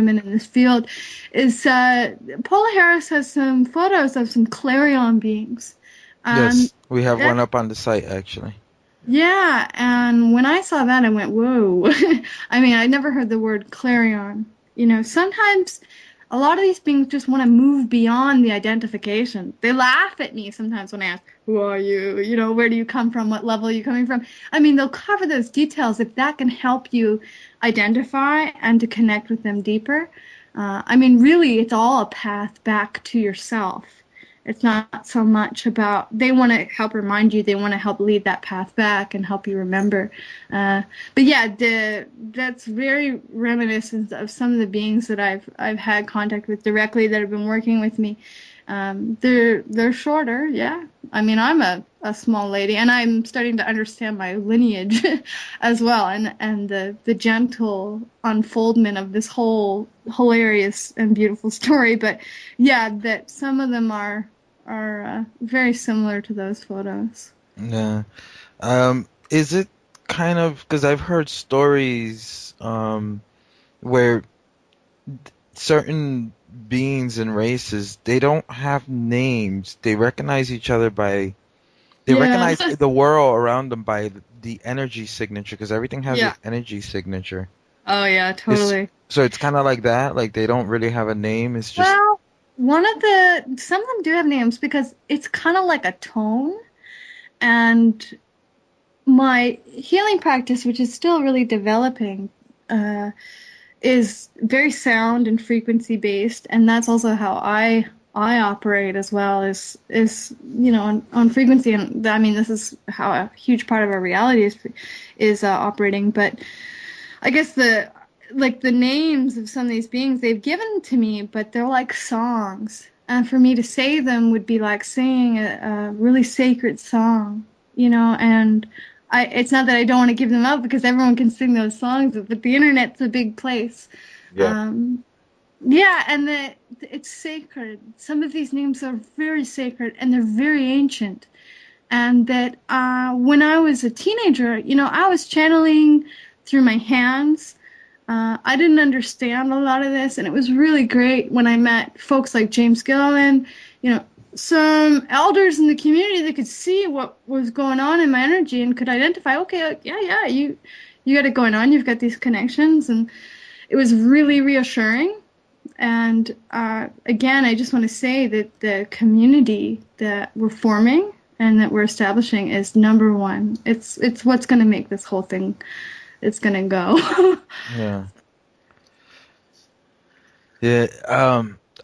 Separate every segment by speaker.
Speaker 1: women in this field, is Paula Harris has some photos of some Clairvoyant beings.
Speaker 2: Yes, we have
Speaker 1: Yeah,
Speaker 2: one up on the site actually.
Speaker 1: yeah, and when I saw that, I went, whoa. I mean, I never heard the word Clarion. Sometimes a lot of these beings just want to move beyond the identification. They laugh at me sometimes when I ask, who are you? Where do you come from? What level are you coming from? I mean, they'll cover those details if that can help you identify and to connect with them deeper. I mean, really, it's all a path back to yourself. It's not so much about, they want to help remind you, they want to help lead that path back and help you remember. But yeah, that's very reminiscent of some of the beings that I've had contact with directly that have been working with me. They're shorter, yeah. I mean, I'm a small lady, and I'm starting to understand my lineage as well, and the gentle unfoldment of this whole hilarious and beautiful story. But yeah, that some of them are very similar to those photos.
Speaker 2: Yeah. Is it kind of because I've heard stories where certain beings and races they don't have names. They recognize each other by they
Speaker 1: Yeah,
Speaker 2: recognize the world around them by the energy signature because everything has an
Speaker 1: yeah.
Speaker 2: energy signature.
Speaker 1: Oh yeah,
Speaker 2: It's
Speaker 1: totally.
Speaker 2: so it's kind of like that. Like they don't really have a name. It's just
Speaker 1: Well, some of them do have names because it's kind of like a tone. And my healing practice, which is still really developing, uh, is very sound and frequency based, and that's also how I operate as well. Is on frequency, and I mean this is how a huge part of our reality is operating. But I guess the names of some of these beings they've given to me, but they're like songs. And for me to say them would be like singing a really sacred song, and it's not that I don't want to give them out because everyone can sing those songs, but the internet's a big place.
Speaker 2: yeah.
Speaker 1: Um, yeah, and it's sacred. Some of these names are very sacred and they're very ancient. And that when I was a teenager, I was channeling through my hands. I didn't understand a lot of this, and it was really great when I met folks like James Gilliland, some elders in the community that could see what was going on in my energy and could identify, okay, yeah, you got it going on, you've got these connections, and it was really reassuring. And again, I just want to say that the community that we're forming and that we're establishing is number one. It's what's going to make this whole thing. It's going to go.
Speaker 2: Yeah. Yeah.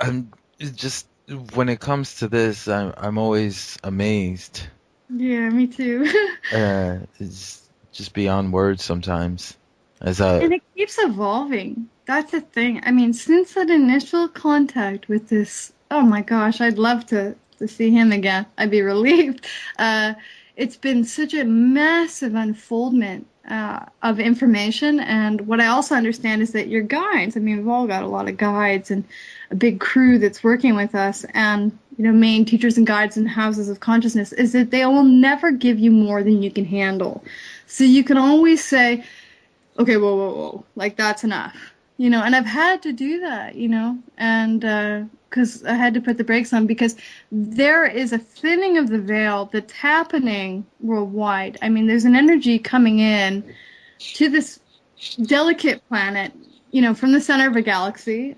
Speaker 2: I'm just when it comes to this, I'm always amazed.
Speaker 1: Yeah, me too.
Speaker 2: It's just beyond words sometimes. As
Speaker 1: And it keeps evolving. That's the thing. I mean, since that initial contact with this, oh my gosh, I'd love to see him again. I'd be relieved. It's been such a massive unfoldment of information. And what I also understand is that your guides, I mean, we've all got a lot of guides and a big crew that's working with us, and main teachers and guides and houses of consciousness, is that they will never give you more than you can handle. So you can always say, okay, whoa, like that's enough, and I've had to do that, and because I had to put the brakes on because there is a thinning of the veil that's happening worldwide. I mean, there's an energy coming in to this delicate planet, from the center of a galaxy,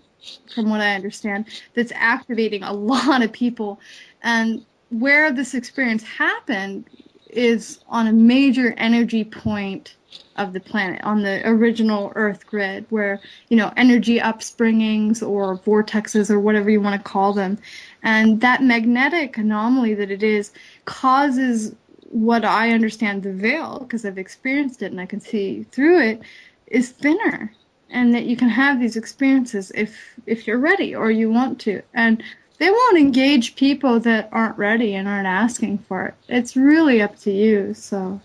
Speaker 1: from what I understand, that's activating a lot of people. And where this experience happened is on a major energy point of the planet, on the original Earth grid, where, energy upspringings or vortexes or whatever you want to call them. And that magnetic anomaly that it is causes what I understand the veil, because I've experienced it and I can see through it, is thinner. And that you can have these experiences if you're ready or you want to. And they won't engage people that aren't ready and aren't asking for it. It's really up to you. So,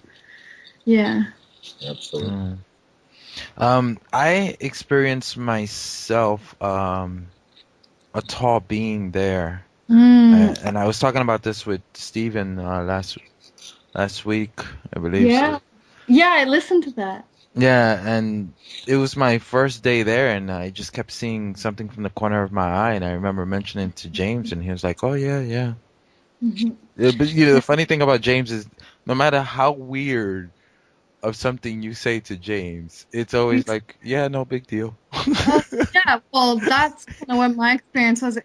Speaker 1: yeah.
Speaker 3: Absolutely.
Speaker 2: I experienced myself a tall being there, and I was talking about this with Steven last week, I believe.
Speaker 1: Yeah. Yeah, I listened to that.
Speaker 2: Yeah, and it was my first day there, and I just kept seeing something from the corner of my eye, and I remember mentioning it to James, and he was like, "Oh yeah, yeah."
Speaker 1: Mhm.
Speaker 2: But the funny thing about James is, no matter how weird of something you say to James, it's always like, "Yeah, no big deal."
Speaker 1: Oh, yeah. Well, that's kind of what my experience was.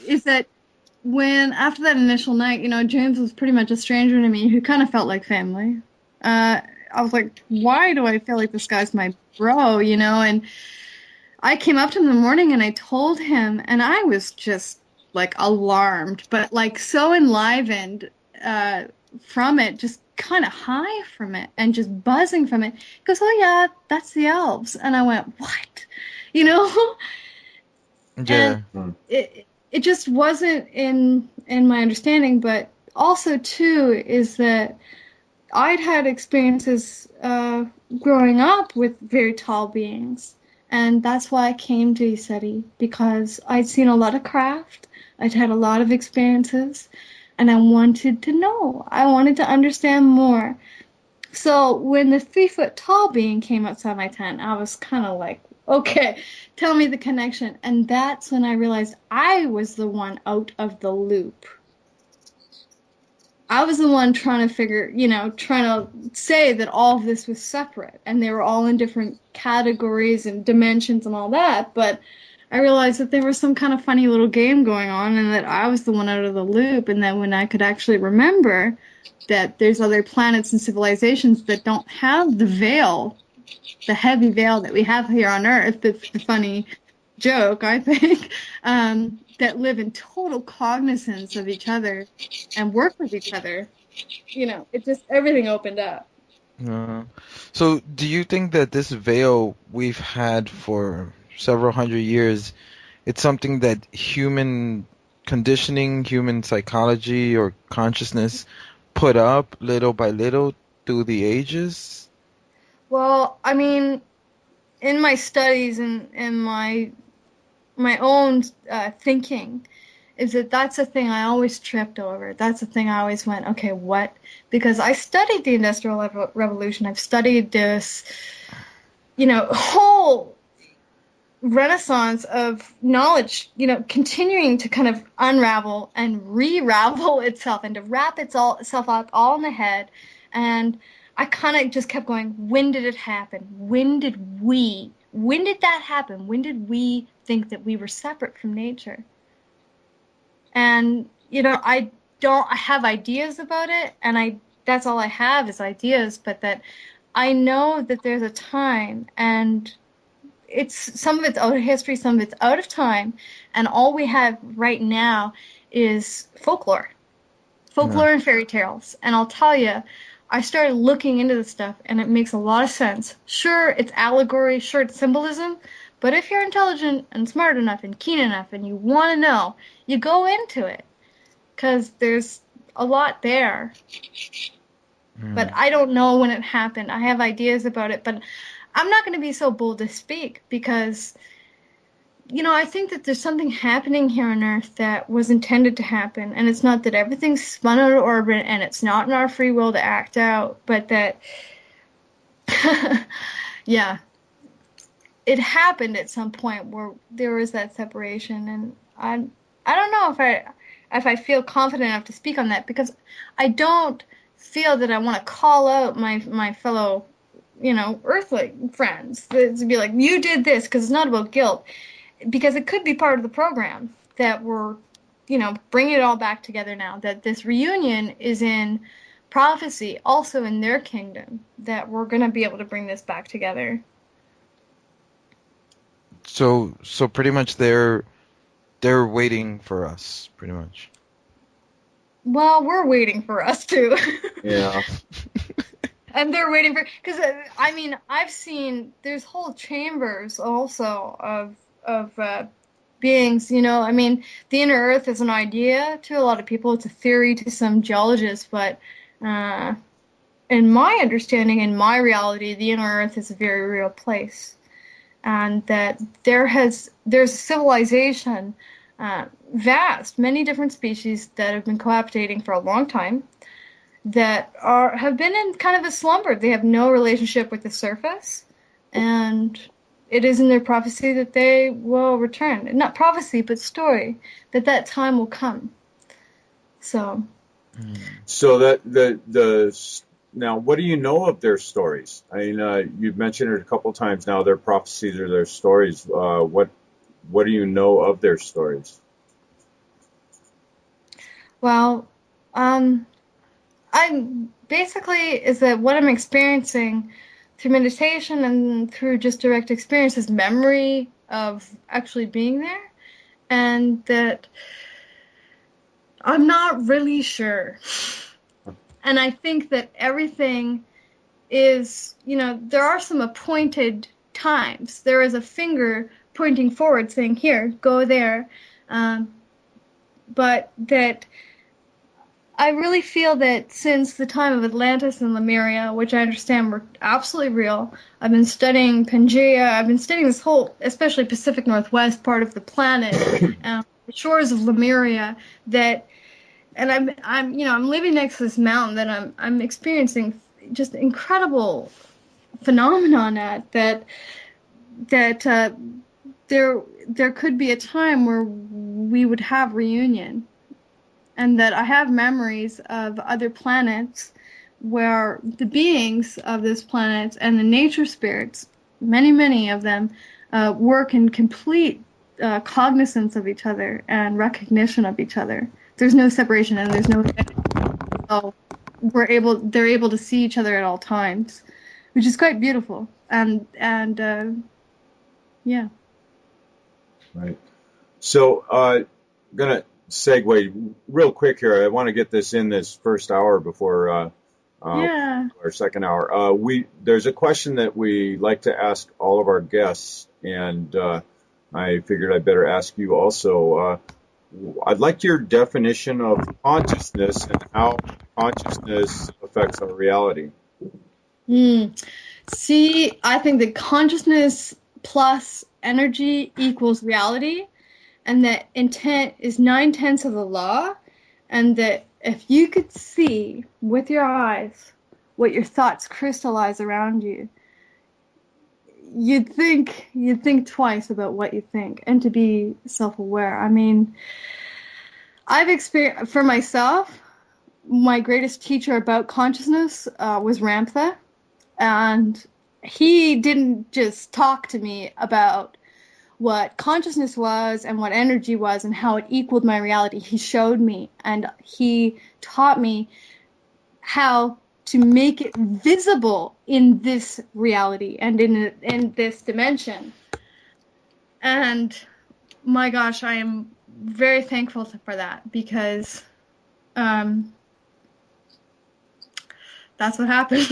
Speaker 1: Is that when after that initial night, James was pretty much a stranger to me who kind of felt like family. Uh, I was like, why do I feel like this guy's my bro? And I came up to him in the morning and I told him, and I was just like alarmed, but like so enlivened uh, from it, just kind of high from it and just buzzing from it. He goes, "Oh, yeah, that's the elves." And I went, "What?" You know? And
Speaker 2: Yeah.
Speaker 1: it just wasn't in my understanding, but also, too, is that I'd had experiences growing up with very tall beings, and that's why I came to ESETI because I'd seen a lot of craft, I'd had a lot of experiences, and I wanted to know. I wanted to understand more. So when the 3 foot tall being came outside my tent, I was kind of like, okay, tell me the connection. And that's when I realized I was the one out of the loop. I was the one trying to trying to say that all of this was separate and they were all in different categories and dimensions and all that. But I realized that there was some kind of funny little game going on and that I was the one out of the loop. And then when I could actually remember that there's other planets and civilizations that don't have the veil, the heavy veil that we have here on Earth, that's the funny joke, I think, that live in total cognizance of each other and work with each other. It just everything opened up.
Speaker 2: Uh, so, do you think that this veil we've had for several hundred years, it's something that human conditioning, human psychology, or consciousness put up little by little through the ages?
Speaker 1: Well, I mean, in my studies and in my own thinking, is that that's a thing I always tripped over. That's a thing I always went, okay, what? Because I studied the Industrial Revolution. I've studied this, whole renaissance of knowledge, continuing to kind of unravel and re-ravel itself and to wrap itself up all in the head. And I kind of just kept going, when did it happen? When did that happen? When did we think that we were separate from nature? And, I have ideas about it, and that's all I have is ideas, but that I know that there's a time, and some of it's out of history, some of it's out of time, and all we have right now is
Speaker 2: Yeah.
Speaker 1: folklore and fairy tales. And I'll tell you, I started looking into this stuff, and it makes a lot of sense. Sure, it's allegory, sure, it's symbolism, but if you're intelligent and smart enough and keen enough and you want to know, you go into it, because there's a lot there. But
Speaker 2: Mm.
Speaker 1: I don't know when it happened. I have ideas about it, but I'm not going to be so bold to speak because I think that there's something happening here on Earth that was intended to happen, and it's not that everything's spun out of orbit, and it's not in our free will to act out, but that, yeah, it happened at some point where there was that separation, and I don't know if I feel confident enough to speak on that because I don't feel that I want to call out my fellow Earthling friends to be like, you did this, because it's not about guilt, because it could be part of the program that we're, bringing it all back together now. That this reunion is in prophecy, also in their kingdom, that we're going to be able to bring this back together.
Speaker 2: So pretty much they're waiting for us, pretty much.
Speaker 1: Well, we're waiting for us too.
Speaker 3: Yeah.
Speaker 1: And they're waiting for, because I mean, I've seen there's whole chambers also of beings. I mean, the inner Earth is an idea to a lot of people. It's a theory to some geologists, but uh, in my understanding, in my reality, the inner Earth is a very real place, and that there's a civilization, vast, many different species that have been cohabitating for a long time, that have been in kind of a slumber. They have no relationship with the surface, and it is in their prophecy that they will return. Not prophecy, but story, that time will come. So.
Speaker 3: So that now, what do you know of their stories? I mean, you've mentioned it a couple times now. Their prophecies or their stories. What do you know of their stories?
Speaker 1: Well, I'm basically is that what I'm experiencing through meditation and through just direct experience is memory of actually being there, and that I'm not really sure. And I think that everything is, there are some appointed times. There is a finger pointing forward saying, here, go there. But that I really feel that since the time of Atlantis and Lemuria, which I understand were absolutely real, I've been studying Pangaea, I've been studying this whole, especially Pacific Northwest part of the planet, the shores of Lemuria, and I'm living next to this mountain that I'm experiencing just incredible phenomenon at that there could be a time where we would have reunion, and that I have memories of other planets where the beings of this planet and the nature spirits, many of them, work in complete cognizance of each other and recognition of each other. There's no separation and there's no. So they're able to see each other at all times, which is quite beautiful. And yeah.
Speaker 3: Right. So, gonna segue real quick here. I want to get this in this first hour before
Speaker 1: Yeah.
Speaker 3: our second hour. There's a question that we like to ask all of our guests, and I figured I'd better ask you also. I'd like your definition of consciousness and how consciousness affects our reality.
Speaker 1: See, I think that consciousness plus energy equals reality, and that intent is 9/10 of the law, and that if you could see with your eyes what your thoughts crystallize around you, you'd think twice about what you think, and to be self-aware. I mean, I've experienced for myself, my greatest teacher about consciousness was Ramtha, and he didn't just talk to me about what consciousness was and what energy was and how it equaled my reality. He showed me, and he taught me how to make it visible in this reality and in this dimension. And my gosh, I am very thankful for that, because that's what happened.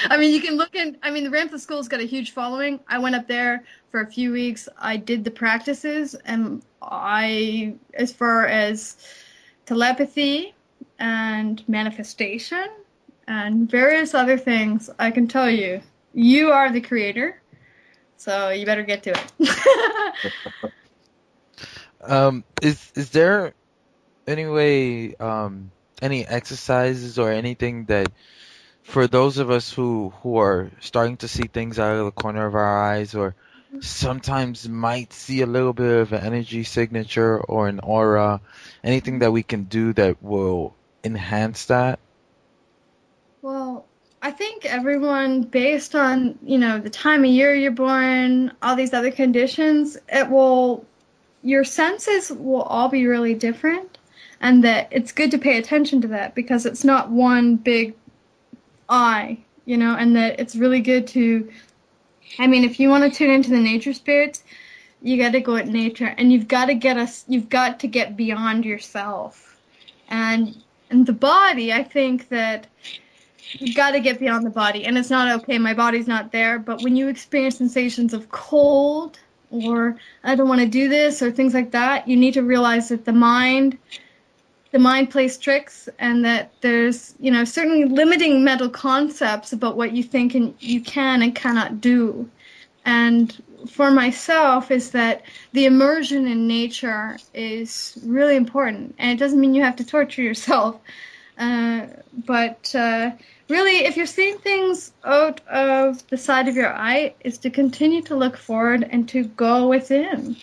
Speaker 1: I mean, you can look in. I mean, the Ramtha School's got a huge following. I went up there for a few weeks. I did the practices, and as far as telepathy and manifestation and various other things, I can tell you, you are the creator, so you better get to it.
Speaker 2: Is there any way, any exercises or anything that, for those of us who are starting to see things out of the corner of our eyes, or sometimes might see a little bit of an energy signature or an aura, anything that we can do that will enhance that?
Speaker 1: Well, I think everyone, based on, the time of year you're born, all these other conditions, your senses will all be really different, and that it's good to pay attention to that, because it's not one big eye, and that it's really good to, I mean, if you want to tune into the nature spirits, you got to go at nature, and you've got to get beyond yourself. And the body, I think that you've got to get beyond the body, and it's not okay, my body's not there, but when you experience sensations of cold, or I don't want to do this, or things like that, you need to realize that the mind plays tricks, and that there's, certainly limiting mental concepts about what you think and you can and cannot do. And for myself, is that the immersion in nature is really important, and it doesn't mean you have to torture yourself. But really, if you're seeing things out of the side of your eye, is to continue to look forward and to go within.